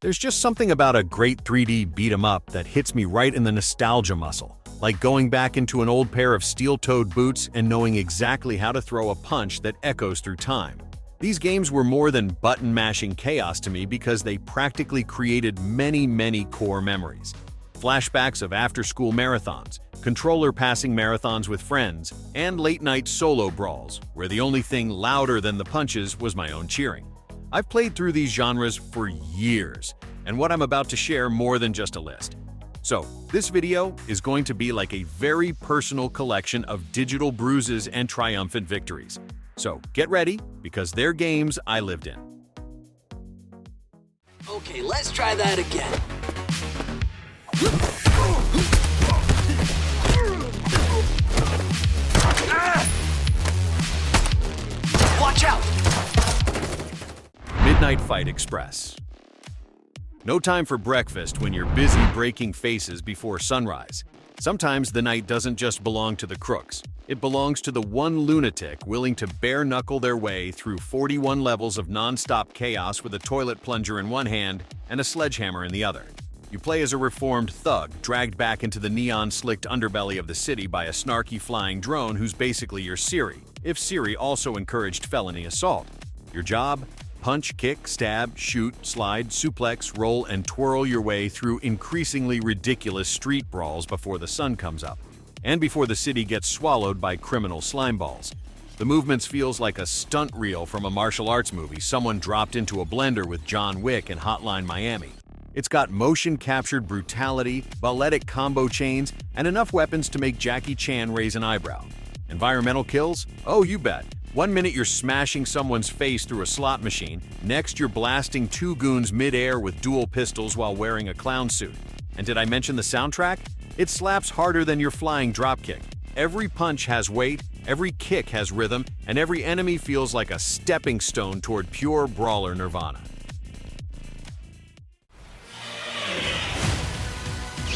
There's just something about a great 3D beat-em-up that hits me right in the nostalgia muscle, like going back into an old pair of steel-toed boots and knowing exactly how to throw a punch that echoes through time. These games were more than button-mashing chaos to me because they practically created many core memories. Flashbacks of after-school marathons, controller-passing marathons with friends, and late-night solo brawls, where the only thing louder than the punches was my own cheering. I've played through these genres for years, and what I'm about to share more than just a list. So, this video is going to be like a very personal collection of digital bruises and triumphant victories. So, get ready, because they're games I lived in. Okay, let's try that again. Watch out! Midnight Fight Express. No time for breakfast when you're busy breaking faces before sunrise. Sometimes the night doesn't just belong to the crooks. It belongs to the one lunatic willing to bare-knuckle their way through 41 levels of non-stop chaos with a toilet plunger in one hand and a sledgehammer in the other. You play as a reformed thug, dragged back into the neon-slicked underbelly of the city by a snarky flying drone who's basically your Siri, if Siri also encouraged felony assault. Your job? Punch, kick, stab, shoot, slide, suplex, roll, and twirl your way through increasingly ridiculous street brawls before the sun comes up, and before the city gets swallowed by criminal slime balls. The movements feels like a stunt reel from a martial arts movie someone dropped into a blender with John Wick and Hotline Miami. It's got motion-captured brutality, balletic combo chains, and enough weapons to make Jackie Chan raise an eyebrow. Environmental kills? Oh, you bet. One minute you're smashing someone's face through a slot machine, next you're blasting two goons mid-air with dual pistols while wearing a clown suit. And did I mention the soundtrack? It slaps harder than your flying dropkick. Every punch has weight, every kick has rhythm, and every enemy feels like a stepping stone toward pure brawler nirvana.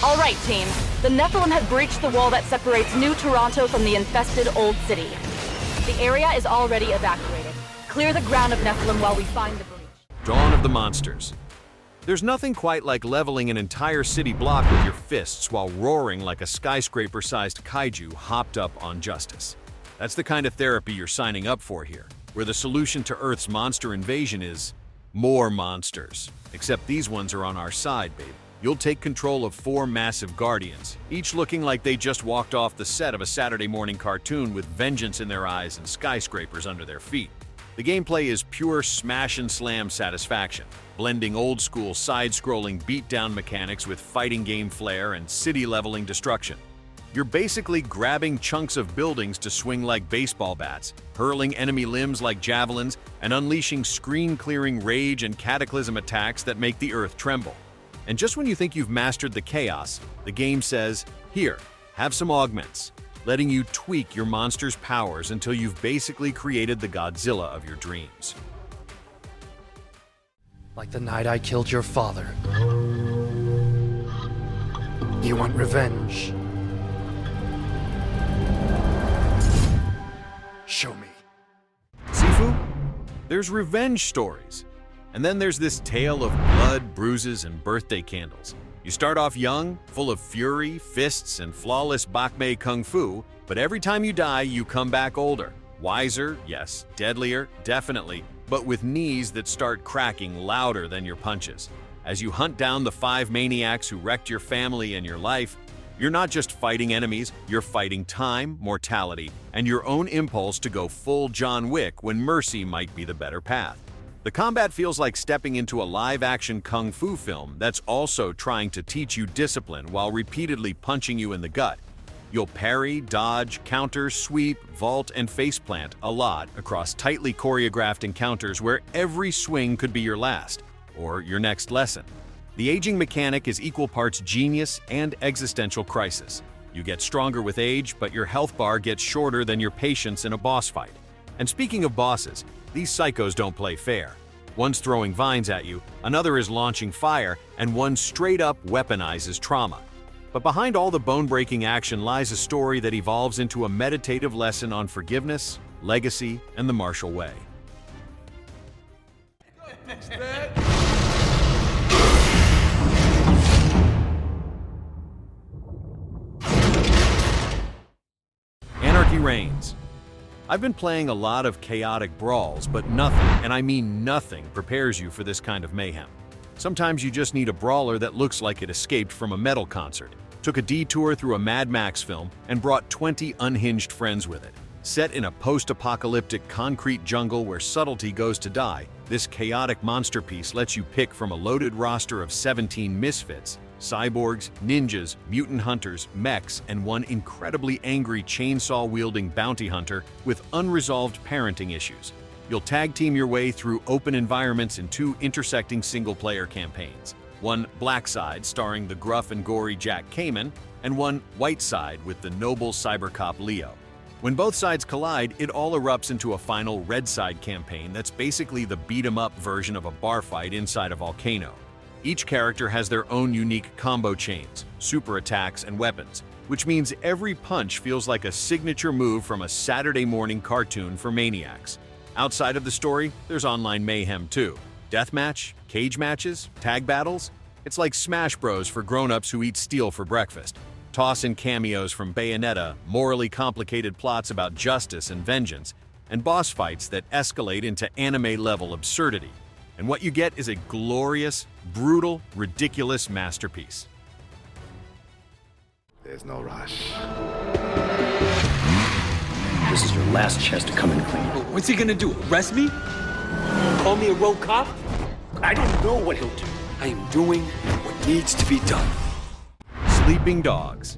All right, team. The Nephilim have breached the wall that separates New Toronto from the infested Old City. The area is already evacuated. Clear the ground of Nephilim while we find the breach. Dawn of the Monsters. There's nothing quite like leveling an entire city block with your fists while roaring like a skyscraper-sized kaiju hopped up on justice. That's the kind of therapy you're signing up for here, where the solution to Earth's monster invasion is more monsters. Except these ones are on our side, babe. You'll take control of 4 massive guardians, each looking like they just walked off the set of a Saturday morning cartoon with vengeance in their eyes and skyscrapers under their feet. The gameplay is pure smash and slam satisfaction, blending old-school side-scrolling beatdown mechanics with fighting game flair and city-leveling destruction. You're basically grabbing chunks of buildings to swing like baseball bats, hurling enemy limbs like javelins, and unleashing screen-clearing rage and cataclysm attacks that make the earth tremble. And just when you think you've mastered the chaos, the game says, here, have some augments, letting you tweak your monster's powers until you've basically created the Godzilla of your dreams. Like the night I killed your father. You want revenge? Show me. Sifu? There's revenge stories. And then there's this tale of blood, bruises, and birthday candles. You start off young, full of fury, fists, and flawless bakmei kung fu, but every time you die, you come back older. Wiser, yes. Deadlier, definitely, but with knees that start cracking louder than your punches. As you hunt down the 5 maniacs who wrecked your family and your life, you're not just fighting enemies, you're fighting time, mortality, and your own impulse to go full John Wick when mercy might be the better path. The combat feels like stepping into a live-action kung fu film that's also trying to teach you discipline while repeatedly punching you in the gut. You'll parry, dodge, counter, sweep, vault, and faceplant a lot across tightly choreographed encounters where every swing could be your last, or your next lesson. The aging mechanic is equal parts genius and existential crisis. You get stronger with age, but your health bar gets shorter than your patience in a boss fight. And speaking of bosses, these psychos don't play fair. One's throwing vines at you, another is launching fire, and one straight up weaponizes trauma. But behind all the bone-breaking action lies a story that evolves into a meditative lesson on forgiveness, legacy, and the martial way. reigns. I've been playing a lot of chaotic brawls, but nothing, and I mean nothing, prepares you for this kind of mayhem. Sometimes you just need a brawler that looks like it escaped from a metal concert, took a detour through a Mad Max film, and brought 20 unhinged friends with it. Set in a post-apocalyptic concrete jungle where subtlety goes to die, this chaotic monster piece lets you pick from a loaded roster of 17 misfits, cyborgs, ninjas, mutant hunters, mechs, and one incredibly angry chainsaw-wielding bounty hunter with unresolved parenting issues. You'll tag team your way through open environments in 2 intersecting single-player campaigns. One Black Side starring the gruff and gory Jack Kamen, and one White Side with the noble cybercop Leo. When both sides collide, it all erupts into a final Red Side campaign that's basically the beat-em-up version of a bar fight inside a volcano. Each character has their own unique combo chains, super attacks, and weapons, which means every punch feels like a signature move from a Saturday morning cartoon for maniacs. Outside of the story, there's online mayhem too. Deathmatch, cage matches, tag battles. It's like Smash Bros for grown-ups who eat steel for breakfast. Toss in cameos from Bayonetta, morally complicated plots about justice and vengeance, and boss fights that escalate into anime-level absurdity. And what you get is a glorious, brutal, ridiculous masterpiece. There's no rush. This is your last chance to come in clean. What's he gonna do? Arrest me? Call me a rogue cop? I don't know what he'll do. I am doing what needs to be done. Sleeping Dogs.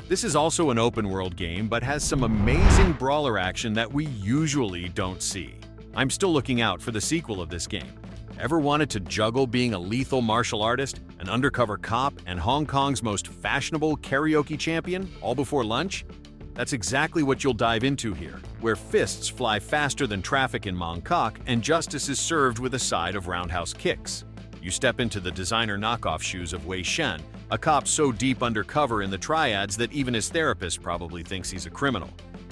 This is also an open-world game, but has some amazing brawler action that we usually don't see. I'm still looking out for the sequel of this game. Ever wanted to juggle being a lethal martial artist, an undercover cop, and Hong Kong's most fashionable karaoke champion, all before lunch? That's exactly what you'll dive into here, where fists fly faster than traffic in Mongkok and justice is served with a side of roundhouse kicks. You step into the designer knockoff shoes of Wei Shen, a cop so deep undercover in the triads that even his therapist probably thinks he's a criminal.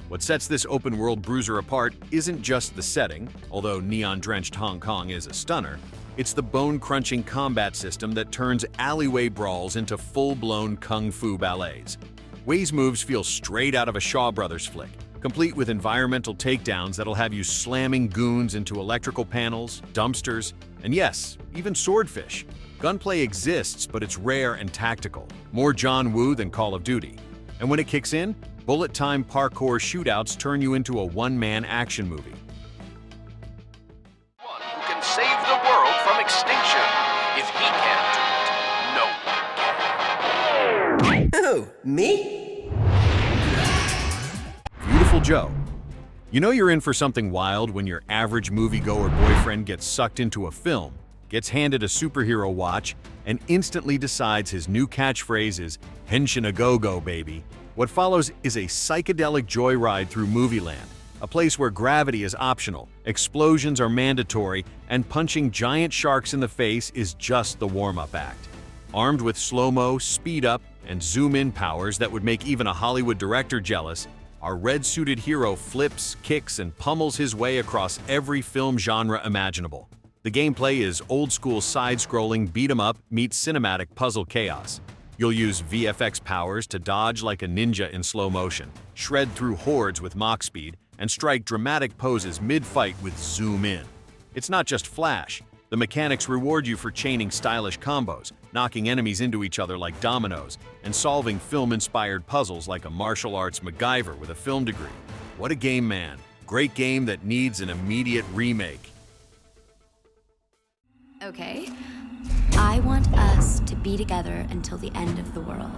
What sets this open-world bruiser apart isn't just the setting, although neon-drenched Hong Kong is a stunner. It's the bone-crunching combat system that turns alleyway brawls into full-blown kung fu ballets. Wei's moves feel straight out of a Shaw Brothers flick, complete with environmental takedowns that'll have you slamming goons into electrical panels, dumpsters, and yes, even swordfish. Gunplay exists, but it's rare and tactical, more John Woo than Call of Duty. And when it kicks in, bullet-time parkour shootouts turn you into a one-man action movie. One who can save the world from extinction. If he can't do it, no one can. Oh, me? Viewtiful Joe. You know you're in for something wild when your average moviegoer boyfriend gets sucked into a film, gets handed a superhero watch, and instantly decides his new catchphrase is "Henshin a go-go, baby." What follows is a psychedelic joyride through Movieland, a place where gravity is optional, explosions are mandatory, and punching giant sharks in the face is just the warm-up act. Armed with slow-mo, speed-up, and zoom-in powers that would make even a Hollywood director jealous, our red-suited hero flips, kicks, and pummels his way across every film genre imaginable. The gameplay is old-school side-scrolling beat-em-up meets cinematic puzzle chaos. You'll use VFX powers to dodge like a ninja in slow motion, shred through hordes with Mach speed, and strike dramatic poses mid-fight with zoom in. It's not just flash. The mechanics reward you for chaining stylish combos, knocking enemies into each other like dominoes, and solving film-inspired puzzles like a martial arts MacGyver with a film degree. What a game, man. Great game that needs an immediate remake. Okay. I want us to be together until the end of the world.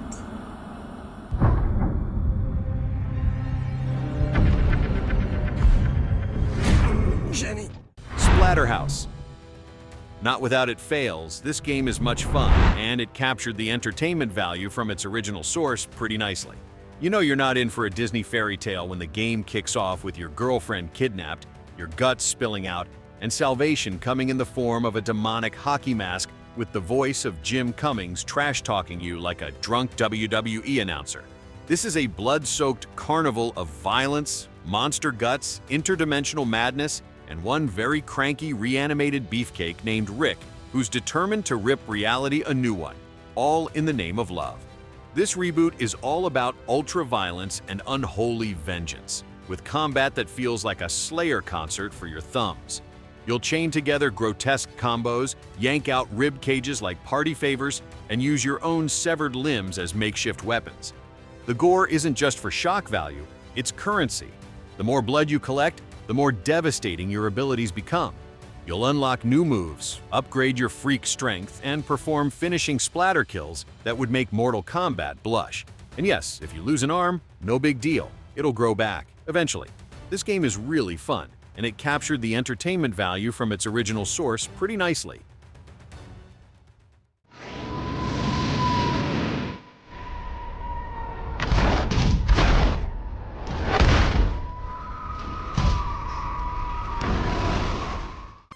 Jenny. Splatterhouse. Not without it fails, this game is much fun, and it captured the entertainment value from its original source pretty nicely. You know you're not in for a Disney fairy tale when the game kicks off with your girlfriend kidnapped, your guts spilling out, and salvation coming in the form of a demonic hockey mask with the voice of Jim Cummings trash-talking you like a drunk WWE announcer. This is a blood-soaked carnival of violence, monster guts, interdimensional madness, and one very cranky reanimated beefcake named Rick, who's determined to rip reality a new one, all in the name of love. This reboot is all about ultra-violence and unholy vengeance. with combat that feels like a Slayer concert for your thumbs. You'll chain together grotesque combos, yank out rib cages like party favors, and use your own severed limbs as makeshift weapons. The gore isn't just for shock value, it's currency. The more blood you collect, the more devastating your abilities become. You'll unlock new moves, upgrade your freak strength, and perform finishing splatter kills that would make Mortal Kombat blush. And yes, if you lose an arm, no big deal. It'll grow back, eventually. This game is really fun, and it captured the entertainment value from its original source pretty nicely.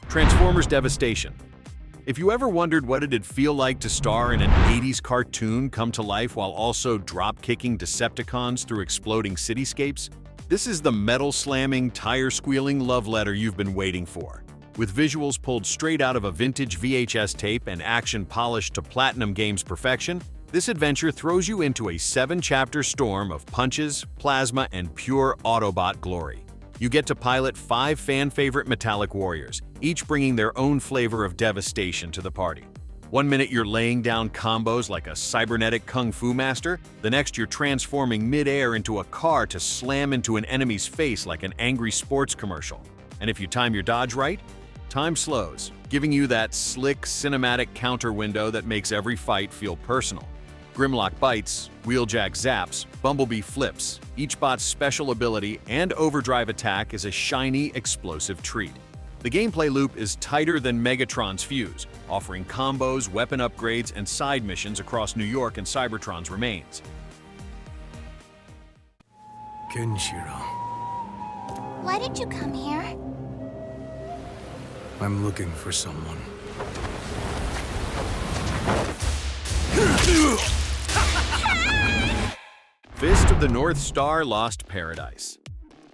Transformers Devastation. If you ever wondered what it'd feel like to star in an 80s cartoon come to life while also drop-kicking Decepticons through exploding cityscapes, this is the metal-slamming, tire-squealing love letter you've been waiting for. With visuals pulled straight out of a vintage VHS tape and action polished to Platinum Games perfection, this adventure throws you into a 7-chapter storm of punches, plasma, and pure Autobot glory. You get to pilot 5 fan-favorite metallic warriors, each bringing their own flavor of devastation to the party. One minute you're laying down combos like a cybernetic kung fu master, the next you're transforming mid-air into a car to slam into an enemy's face like an angry sports commercial. And if you time your dodge right, time slows, giving you that slick cinematic counter window that makes every fight feel personal. Grimlock bites, Wheeljack zaps, Bumblebee flips. Each bot's special ability and overdrive attack is a shiny, explosive treat. The gameplay loop is tighter than Megatron's fuse, offering combos, weapon upgrades, and side missions across New York and Cybertron's remains. Kenshiro, Why did you come here? I'm looking for someone. Fist of the North Star Lost Paradise.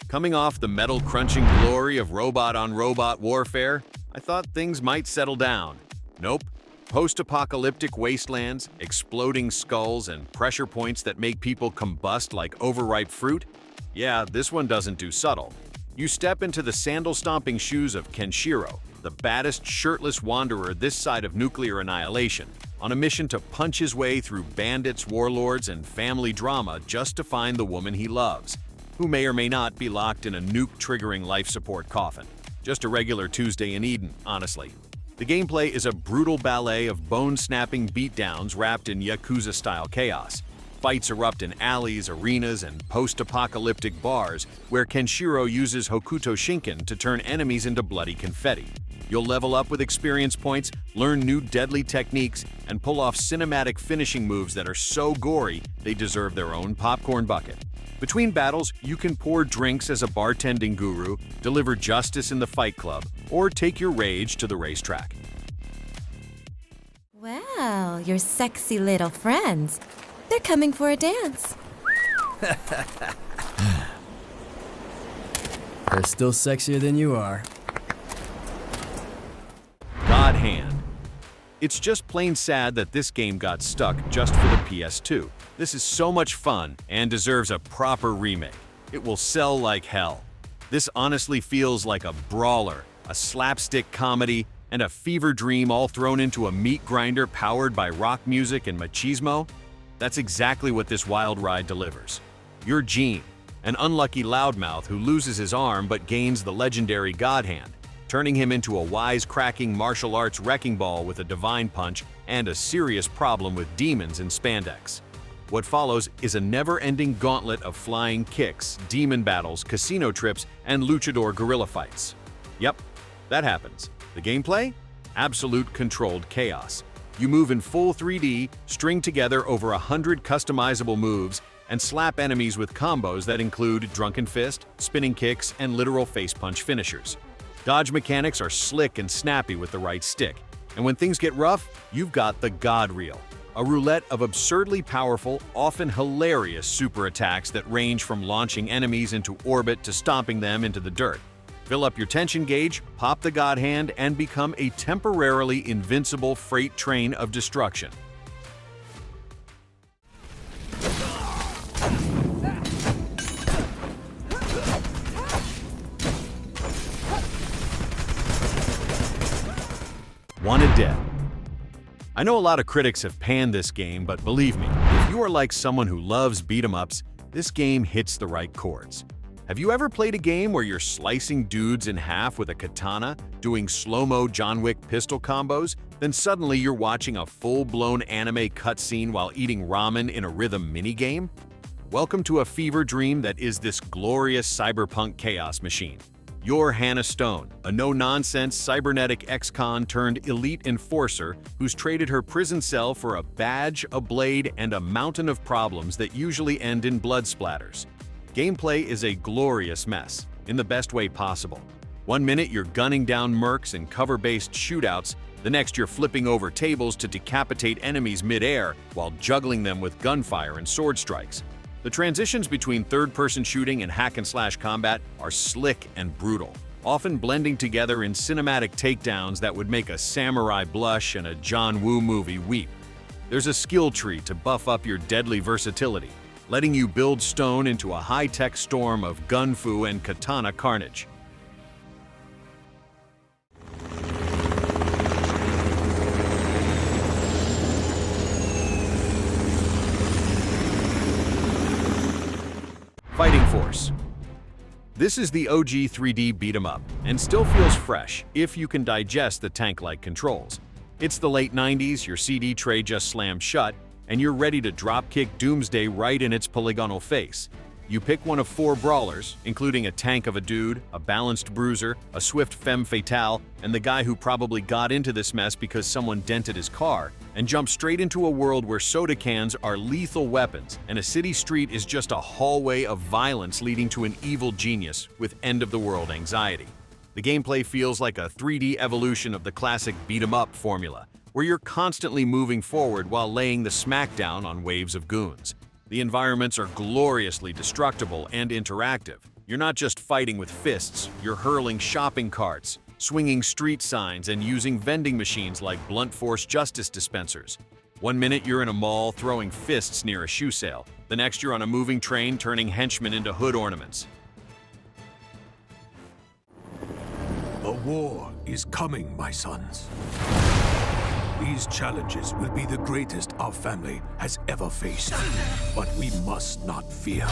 Coming off the metal-crunching glory of robot-on-robot warfare, I thought things might settle down. Nope. Post-apocalyptic wastelands, exploding skulls, and pressure points that make people combust like overripe fruit? Yeah, this one doesn't do subtle. You step into the sandal-stomping shoes of Kenshiro, the baddest shirtless wanderer this side of nuclear annihilation, on a mission to punch his way through bandits, warlords, and family drama just to find the woman he loves, who may or may not be locked in a nuke-triggering life support coffin. Just a regular Tuesday in Eden, honestly. The gameplay is a brutal ballet of bone-snapping beatdowns wrapped in Yakuza-style chaos. Fights erupt in alleys, arenas, and post-apocalyptic bars where Kenshiro uses Hokuto Shinken to turn enemies into bloody confetti. You'll level up with experience points, learn new deadly techniques, and pull off cinematic finishing moves that are so gory they deserve their own popcorn bucket. Between battles, you can pour drinks as a bartending guru, deliver justice in the fight club, or take your rage to the racetrack. Well, your sexy little friends. They're coming for a dance. They're still sexier than you are. God Hand. It's just plain sad that this game got stuck just for the PS2. This is so much fun and deserves a proper remake. It will sell like hell. This honestly feels like a brawler, a slapstick comedy, and a fever dream all thrown into a meat grinder powered by rock music and machismo. That's exactly what this wild ride delivers. You're Gene, an unlucky loudmouth who loses his arm but gains the legendary God Hand, turning him into a wise-cracking martial arts wrecking ball with a divine punch and a serious problem with demons in spandex. What follows is a never-ending gauntlet of flying kicks, demon battles, casino trips, and luchador guerrilla fights. Yep, that happens. The gameplay? Absolute controlled chaos. You move in full 3D, string together over 100 customizable moves, and slap enemies with combos that include Drunken Fist, spinning kicks, and literal face punch finishers. Dodge mechanics are slick and snappy with the right stick, and when things get rough, you've got the God Reel, a roulette of absurdly powerful, often hilarious super attacks that range from launching enemies into orbit to stomping them into the dirt. Fill up your tension gauge, pop the God Hand, and become a temporarily invincible freight train of destruction. Wanted Dead. I know a lot of critics have panned this game, but believe me, if you are like someone who loves beat-em-ups, this game hits the right chords. Have you ever played a game where you're slicing dudes in half with a katana, doing slow-mo John Wick pistol combos, then suddenly you're watching a full-blown anime cutscene while eating ramen in a rhythm minigame? Welcome to a fever dream that is this glorious cyberpunk chaos machine. You're Hannah Stone, a no-nonsense cybernetic ex-con turned elite enforcer who's traded her prison cell for a badge, a blade, and a mountain of problems that usually end in blood splatters. Gameplay is a glorious mess, in the best way possible. One minute you're gunning down mercs in cover-based shootouts, the next you're flipping over tables to decapitate enemies mid-air while juggling them with gunfire and sword strikes. The transitions between third-person shooting and hack-and-slash combat are slick and brutal, often blending together in cinematic takedowns that would make a samurai blush and a John Woo movie weep. There's a skill tree to buff up your deadly versatility, letting you build stone into a high-tech storm of gun-fu and katana carnage. Fighting Force. This is the OG 3D beat-em-up, and still feels fresh if you can digest the tank-like controls. It's the late 90s, your CD tray just slammed shut, and you're ready to dropkick Doomsday right in its polygonal face. You pick one of 4 brawlers, including a tank of a dude, a balanced bruiser, a swift femme fatale, and the guy who probably got into this mess because someone dented his car, and jump straight into a world where soda cans are lethal weapons, and a city street is just a hallway of violence leading to an evil genius with end-of-the-world anxiety. The gameplay feels like a 3D evolution of the classic beat-em-up formula, where you're constantly moving forward while laying the smackdown on waves of goons. The environments are gloriously destructible and interactive. You're not just fighting with fists, you're hurling shopping carts, swinging street signs, and using vending machines like blunt force justice dispensers. One minute you're in a mall throwing fists near a shoe sale, the next you're on a moving train turning henchmen into hood ornaments. A war is coming, my sons. These challenges will be the greatest our family has ever faced, but we must not fear.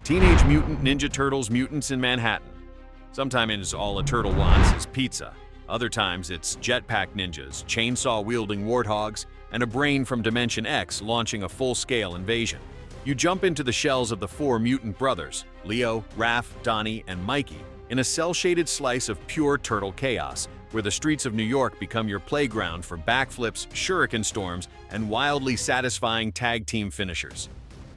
Teenage Mutant Ninja Turtles Mutants in Manhattan. Sometimes all a turtle wants is pizza. Other times it's jetpack ninjas, chainsaw-wielding warthogs, and a brain from Dimension X launching a full-scale invasion. You jump into the shells of the 4 mutant brothers, Leo, Raph, Donnie, and Mikey, in a cel-shaded slice of pure turtle chaos, where the streets of New York become your playground for backflips, shuriken storms, and wildly satisfying tag team finishers.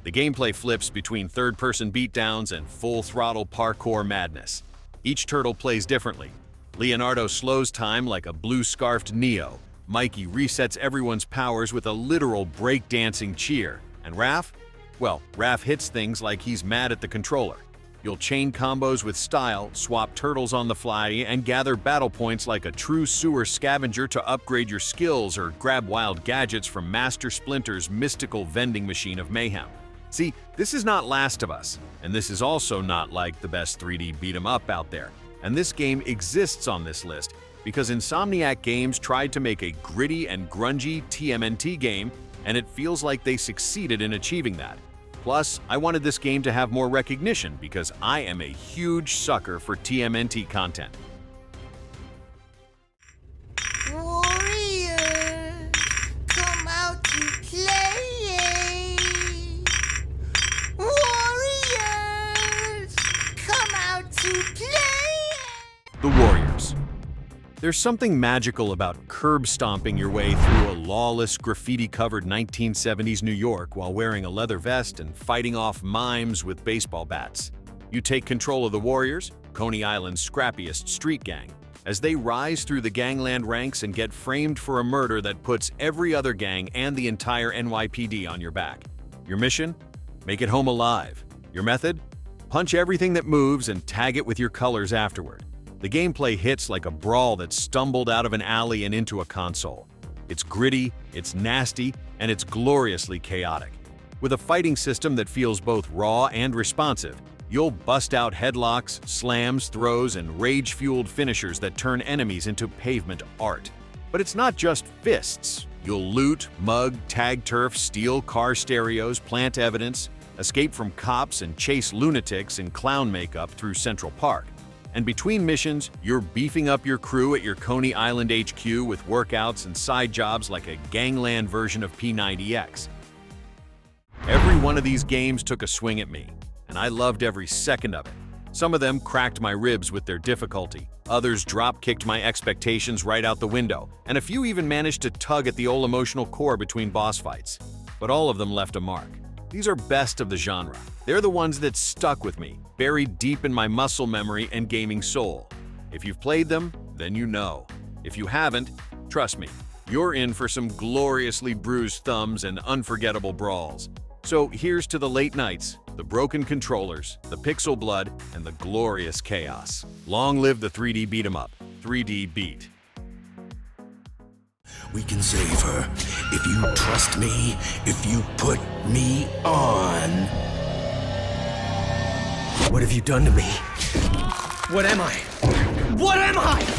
The gameplay flips between third-person beatdowns and full-throttle parkour madness. Each turtle plays differently. Leonardo slows time like a blue-scarfed Neo. Mikey resets everyone's powers with a literal break-dancing cheer. And Raph? Well, Raph hits things like he's mad at the controller. You'll chain combos with style, swap turtles on the fly, and gather battle points like a true sewer scavenger to upgrade your skills or grab wild gadgets from Master Splinter's mystical vending machine of mayhem. See, this is not Last of Us, and this is also not like the best 3D beat-em-up out there. And this game exists on this list because Insomniac Games tried to make a gritty and grungy TMNT game, and it feels like they succeeded in achieving that. Plus, I wanted this game to have more recognition because I am a huge sucker for TMNT content. Warriors, come out to play. Warriors, come out to play. The Warriors. There's something magical about curb stomping your way through a lawless, graffiti-covered 1970s New York while wearing a leather vest and fighting off mimes with baseball bats. You take control of the Warriors, Coney Island's scrappiest street gang, as they rise through the gangland ranks and get framed for a murder that puts every other gang and the entire NYPD on your back. Your mission? Make it home alive. Your method? Punch everything that moves and tag it with your colors afterward. The gameplay hits like a brawl that stumbled out of an alley and into a console. It's gritty, it's nasty, and it's gloriously chaotic. With a fighting system that feels both raw and responsive, You'll bust out headlocks, slams, throws, and rage-fueled finishers that turn enemies into pavement art. But it's not just fists. You'll loot, mug, tag turf, steal car stereos, plant evidence, escape from cops, and chase lunatics in clown makeup through Central Park. And between missions, you're beefing up your crew at your Coney Island HQ with workouts and side jobs like a gangland version of P90X. Every one of these games took a swing at me, and I loved every second of it. Some of them cracked my ribs with their difficulty, others drop-kicked my expectations right out the window, and a few even managed to tug at the old emotional core between boss fights. But all of them left a mark. These are best of the genre. They're the ones that stuck with me, buried deep in my muscle memory and gaming soul. If you've played them, then you know. If you haven't, trust me, you're in for some gloriously bruised thumbs and unforgettable brawls. So here's to the late nights, the broken controllers, the pixel blood, and the glorious chaos. Long live the 3D beat-em-up, 3D Beat. We can save her if you trust me, if you put me on. What have you done to me? What am I? What am I?